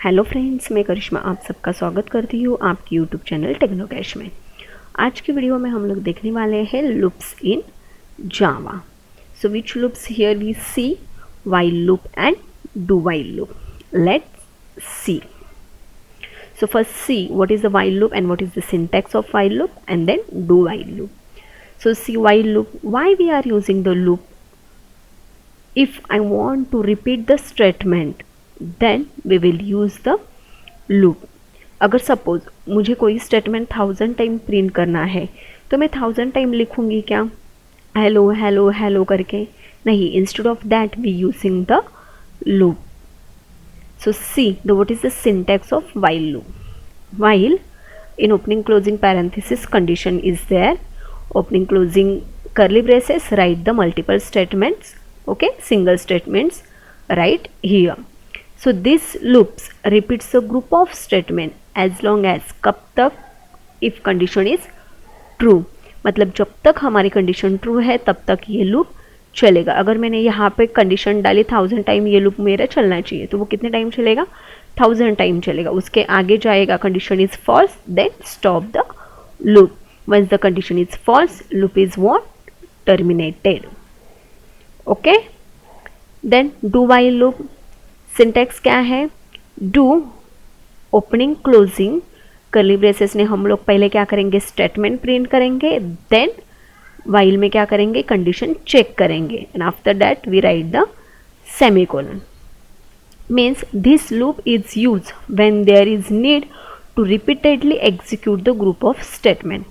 Hello friends, मैं करिश्मा आप सबका स्वागत करती हूँ आपकी यूट्यूब चैनल टेक्नोकैश में। आज की वीडियो में हम लोग देखने वाले हैं loops in Java. So which loops here we see while loop and do while loop. Let's see. So first see what is the while loop and what is the syntax of while loop, and then do while loop. So see while loop, why we are using the loop? If I want to repeat the statement, then we will use the loop. अगर suppose मुझे कोई statement 1000 time print करना है तो मैं 1000 time लिखूंगी क्या hello hello hello करके? नहीं, instead of that we using the loop. So see the what is the syntax of while loop. While in opening closing parenthesis condition is there, opening closing curly braces, write the multiple statements, okay, single statements right here. So this loops repeats a group of statement as long as कब तक, if condition is true, मतलब जब तक हमारी condition true है तब तक ये लूप चलेगा. अगर मैंने यहाँ पे कंडीशन डाली 1000 टाइम ये लूप मेरा चलना चाहिए, तो वो कितने टाइम चलेगा? 1000 टाइम चलेगा. उसके आगे जाएगा condition is false, then stop the loop. Once the condition is false, loop is what? Terminated. Okay, then do while loop. Syntax क्या है? Do opening closing curly braces ने हम लोग पहले क्या करेंगे? स्टेटमेंट प्रिंट करेंगे. देन वाइल में क्या करेंगे? कंडीशन चेक करेंगे. And after that we write the semicolon. Means this loop is use when there is need to repeatedly execute the group of statement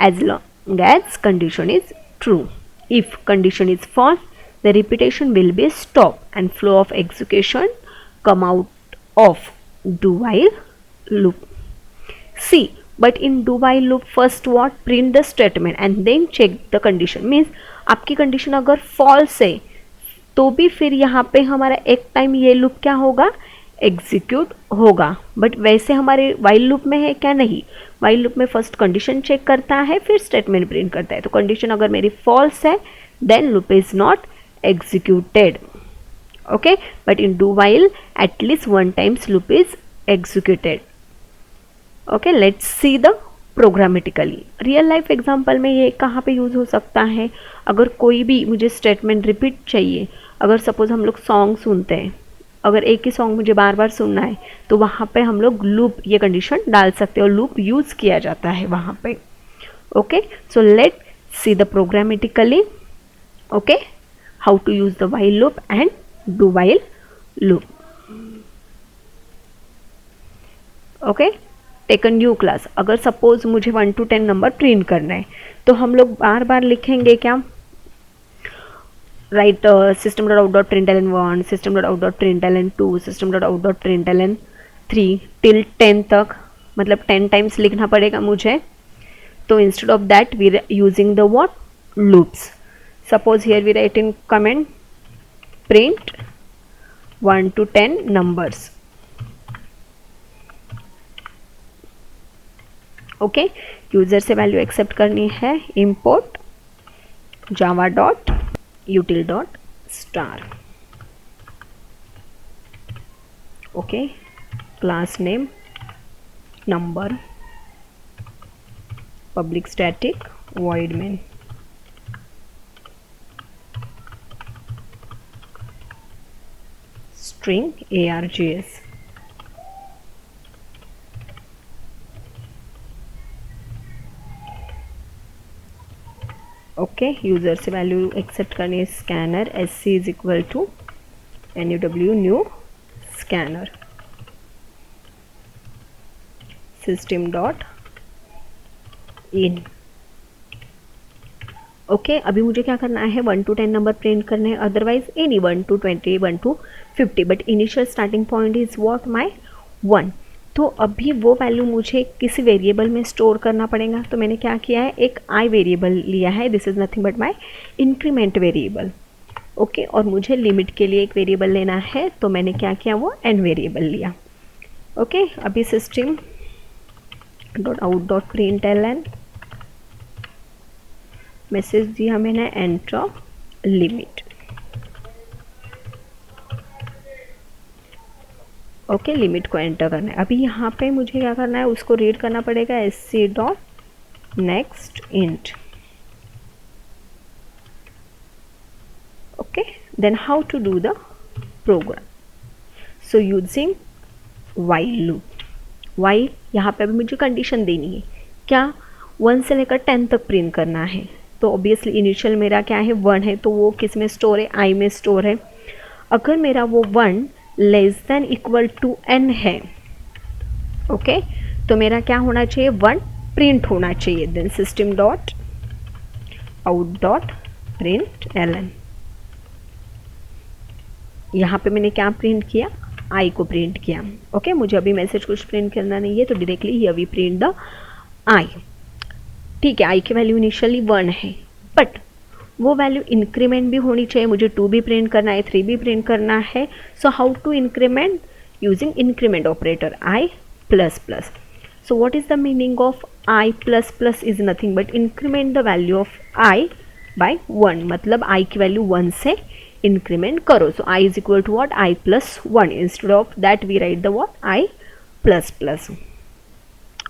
as long as condition is true. If condition is false, the repetition will be stop and flow of execution come out of do while loop. See, but in do while loop first what? Print the statement and then check the condition. Means आपकी condition अगर false है तो भी फिर यहाँ पे हमारा एक टाइम ये लूप क्या होगा? एग्जीक्यूट होगा. बट वैसे हमारे while लूप में है क्या? नहीं. while लूप में फर्स्ट कंडीशन चेक करता है, फिर स्टेटमेंट प्रिंट करता है. तो कंडीशन अगर मेरी false है then loop is not executed. Okay, but in do while at least one times loop is executed. Okay, let's see the programmatically. Real life example में ये कहाँ पे यूज़ हो सकता है? अगर कोई भी मुझे स्टेटमेंट रिपीट चाहिए, अगर सपोज हम लोग सॉन्ग सुनते हैं, अगर एक ही सॉन्ग मुझे बार बार सुनना है तो वहाँ पे हम लोग लूप ये कंडीशन डाल सकते हैं और लूप यूज़ किया जाता है वहाँ पे. Okay, so let see the programmatically. Okay, how to use the while loop and do while loop. Okay, take a new class. अगर सपोज मुझे 1 to 10 नंबर प्रिंट करना है तो हम लोग बार बार लिखेंगे क्या? Write system dot out dot println 1, system dot out dot println 2, system dot out dot println 3 till 10 तक, मतलब 10 टाइम्स लिखना पड़ेगा मुझे. तो instead of that we using the what? Loops. Suppose here we write in comment print 1 to 10 numbers. ओके, user से value accept करनी है. import java dot util dot star. Okay, class name number, public static void main. string args. Okay, user से value accept करनी है. Scanner sc is equal to new new scanner. System dot in. Okay, अभी मुझे क्या करना है? 1 to 10 number print करने हैं, otherwise any 1 to 20, 1 to 50, but initial starting point is what? My 1. तो अभी वो वैल्यू मुझे किसी वेरिएबल में स्टोर करना पड़ेगा. तो मैंने क्या किया है? एक आई वेरिएबल लिया है. This is nothing but my increment variable. Okay, और मुझे लिमिट के लिए एक वेरिएबल लेना है, तो मैंने क्या किया? वो एन वेरिएबल लिया. ओके, अभी system dot out dot println message दिया मैंने एंटर लिमिट. ओके, लिमिट को एंटर करना है। अभी यहाँ पे मुझे क्या करना है, उसको रीड करना पड़ेगा sc dot next int. Okay, then how to do the program. So using while loop, while यहाँ पे अभी मुझे कंडीशन देनी है, क्या 1 से लेकर 10 तक प्रिंट करना है। तो ऑब्वियसली इनिशियल मेरा क्या है 1 है, तो वो किस में स्टोर है, आई में स्टोर है। अगर मेरा वो 1 less than equal to n है, ओके, तो मेरा क्या होना चाहिए, 1 प्रिंट होना चाहिए। Then system dot out dot print ln। यहाँ पे मैंने क्या प्रिंट किया, आई को प्रिंट किया। ओके, मुझे अभी मैसेज कुछ प्रिंट करना नहीं है, तो directly here we print the I. ठीक है, आई की वैल्यू इनिशियली 1 है, बट वो वैल्यू इंक्रीमेंट भी होनी चाहिए। मुझे 2 भी प्रिंट करना है, 3 भी प्रिंट करना है। So how to increment, using increment operator I plus plus. So what is the meaning of I plus plus is nothing but increment the value of I by 1, मतलब आई की value 1 से increment करो। So I is equal to what, I plus 1। Instead of that we write the what, I plus plus.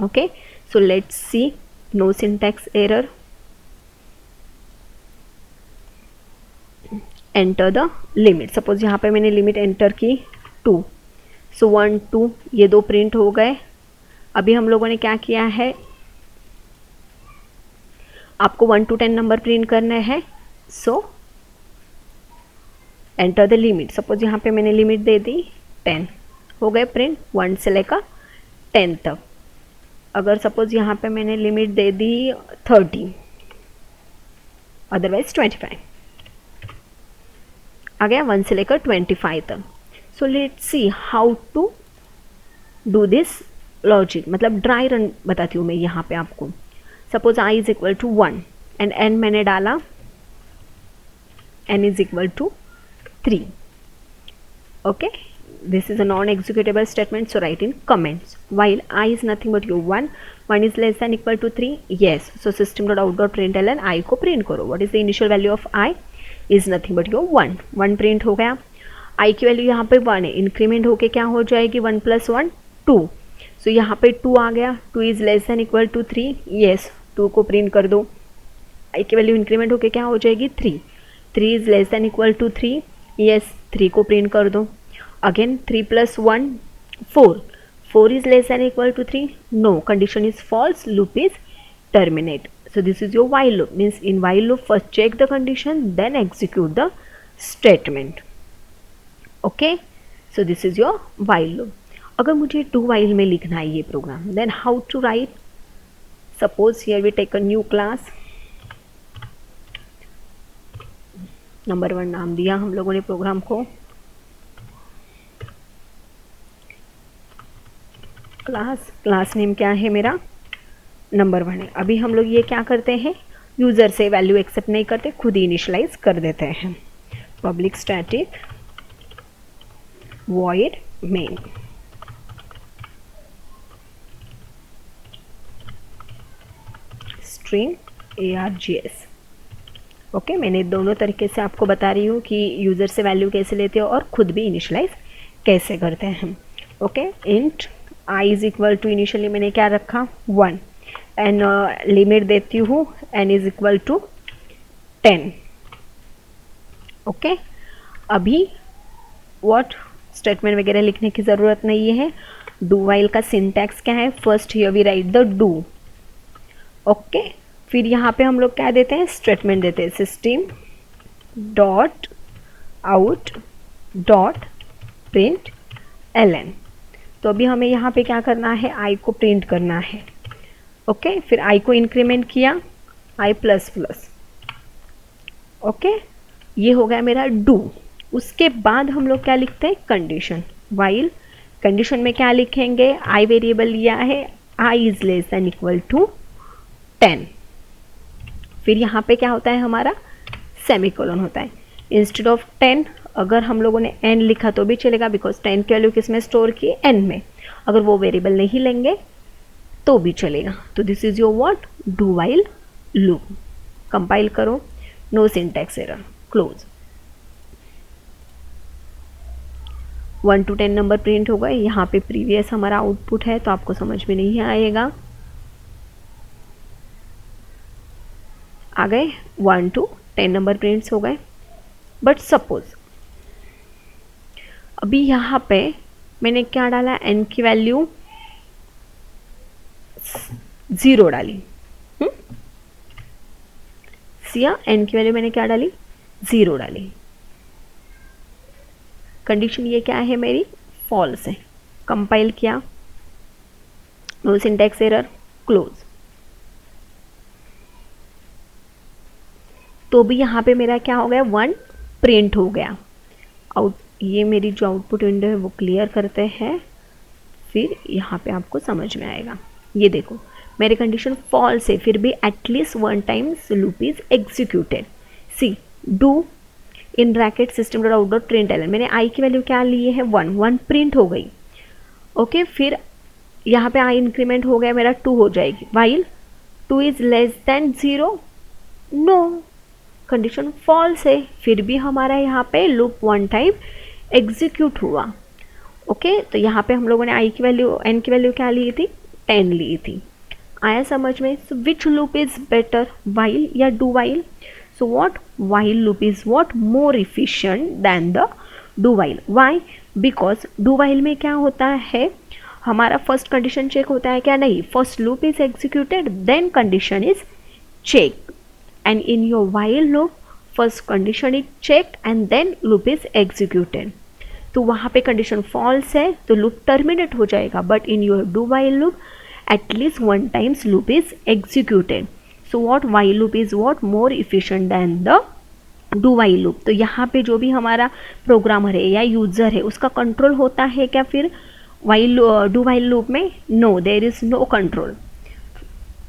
Okay, so let's see, no syntax error. Enter the limit. Suppose यहाँ पे मैंने limit enter की 2, सो 1 2 ये 2 print हो गए। अभी हम लोगों ने क्या किया है, आपको 1 to 10 नंबर प्रिंट करना है। सो एंटर द लिमिट। सपोज यहाँ पे मैंने लिमिट दे दी 10, हो गए प्रिंट 1 से लेकर 10 तक। अगर सपोज यहाँ पे मैंने लिमिट दे दी 30, अदरवाइज 25, आ गया 1 से लेकर 25 तक। So let's see how to do this logic, मतलब ड्राई रन बताती हूँ मैं यहाँ पे आपको। Suppose I is equal to 1 and n मैंने डाला, n is equal to 3. Okay, this is a non-executable statement, so write in comments. While I is nothing but your 1 is less than equal to 3, yes, so system.out.println I को print करो. What is the initial value of I? Is nothing but your 1 print हो गया। I की value यहाँ पे 1 है, increment होके क्या हो जाएगी, 1 + 1 2, सो यहाँ पे 2 आ गया। 2 is less than equal to 3, yes 2 को प्रिंट कर दो। I की वैल्यू इंक्रीमेंट होके क्या हो जाएगी 3, 3 is less than equal to 3, yes 3 को प्रिंट कर दो। Again 3 + 1 4, 4 is less than equal to 3, no, condition is false, loop is terminate. So this is your while loop, means in while loop first check the condition then execute the statement. Okay, so this is your while loop. अगर मुझे do while में लिखना है ये programme, then how to write? Suppose here we take a new class, number 1 नाम दिया हम लोगों ने प्रोग्राम को, क्लास नेम क्या है मेरा, नंबर 1 है। अभी हम लोग ये क्या करते हैं, यूज़र से वैल्यू एक्सेप्ट नहीं करते, खुद ही इनिशियलाइज कर देते हैं। Public static void main, string args। Okay, मैंने दोनों तरीके से आपको बता रही हूँ कि यूज़र से वैल्यू कैसे लेते हो और खुद भी इनिशियलाइज कैसे करते हैं। Okay, int I is equal to, initially मैंने क्या रखा 1 एंड लिमिट देती हूँ n is equal to 10। Okay, अभी व्हाट स्टेटमेंट वगैरह लिखने की ज़रूरत नहीं है। डू वाइल का सिंटैक्स क्या है, first here we write the do. Okay, फिर यहाँ पे हम लोग क्या देते हैं, स्टेटमेंट देते हैं, system dot out dot print ln। तो अभी हमें यहाँ पे क्या करना है, आई को प्रिंट करना है। ओके, फिर आई को इंक्रीमेंट किया, आई प्लस प्लस। ओके, ये हो गया मेरा डू। उसके बाद हम लोग क्या लिखते हैं, कंडीशन। वाइल कंडीशन में क्या लिखेंगे, आई वेरिएबल लिया है, I is less than equal to 10। फिर यहाँ पे क्या होता है हमारा, सेमीकोलन होता है। इंस्टेड ऑफ 10 अगर हम लोगों ने n लिखा तो भी चलेगा, बिकॉज 10 की वैल्यू किस में स्टोर की, n में। अगर वो वेरिएबल नहीं लेंगे तो भी चलेगा। तो this is your what, do while loop. Compile करो, no syntax error, close. 1 to 10 number print हो गए। यहाँ पे प्रीवियस हमारा आउटपुट है तो आपको समझ में नहीं आएगा। आ गए 1 to 10 नंबर प्रिंट्स हो गए। बट सपोज अभी यहाँ पे मैंने क्या डाला, n की वैल्यू 0 डाली। सिया n की वैल्यू मैंने क्या डाली, 0 डाली। कंडीशन ये क्या है मेरी, फॉल्स है। कंपाइल किया, नो सिंटैक्स एरर, क्लोज। तो भी यहाँ पे मेरा क्या हो गया, 1 प्रिंट हो गया। आउट, ये मेरी जो आउटपुट विंडो है वो क्लियर करते हैं, फिर यहाँ पे आपको समझ में आएगा। ये देखो मेरी कंडीशन फॉल्स है, फिर भी at least 1 times loop is executed. See do in bracket system dot out dot print L, मैंने आई की वैल्यू क्या ली है, 1 प्रिंट हो गई। ओके, फिर यहाँ पे आई इंक्रीमेंट हो गया मेरा 2 हो जाएगी। While 2 is less than 0, no, condition false है, फिर भी हमारा यहाँ पे लूप 1 टाइम एग्जीक्यूट हुआ। ओके, तो यहाँ पे हम लोगों ने आई की वैल्यू, एन की वैल्यू क्या ली थी, 10 ली थी। आया समझ में। सो विच लूप इज बेटर, वाइल या do while? So what, while loop is what, more efficient than the do while. Why? Because do while में क्या होता है, हमारा फर्स्ट कंडीशन चेक होता है क्या, नहीं, first loop is executed then condition is check, and in your while loop first condition is check and then loop is executed. तो वहाँ पे कंडीशन फॉल्स है तो लूप टर्मिनेट हो जाएगा, but in your do while loop at least 1 times loop is executed. So what, while loop is what, more efficient than the do while loop। तो यहाँ पे जो भी हमारा प्रोग्रामर है या यूज़र है उसका कंट्रोल होता है क्या फिर while do while loop में? No, there is no control।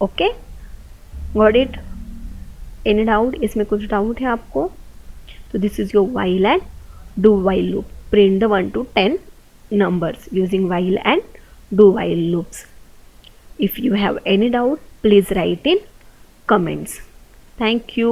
Okay, got it? Any doubt? इसमें कुछ डाउट है आपको? तो this is your while and do while loop। Print the 1 to 10 numbers using while and do while loops। If you have any doubt, please write in comments। Thank you।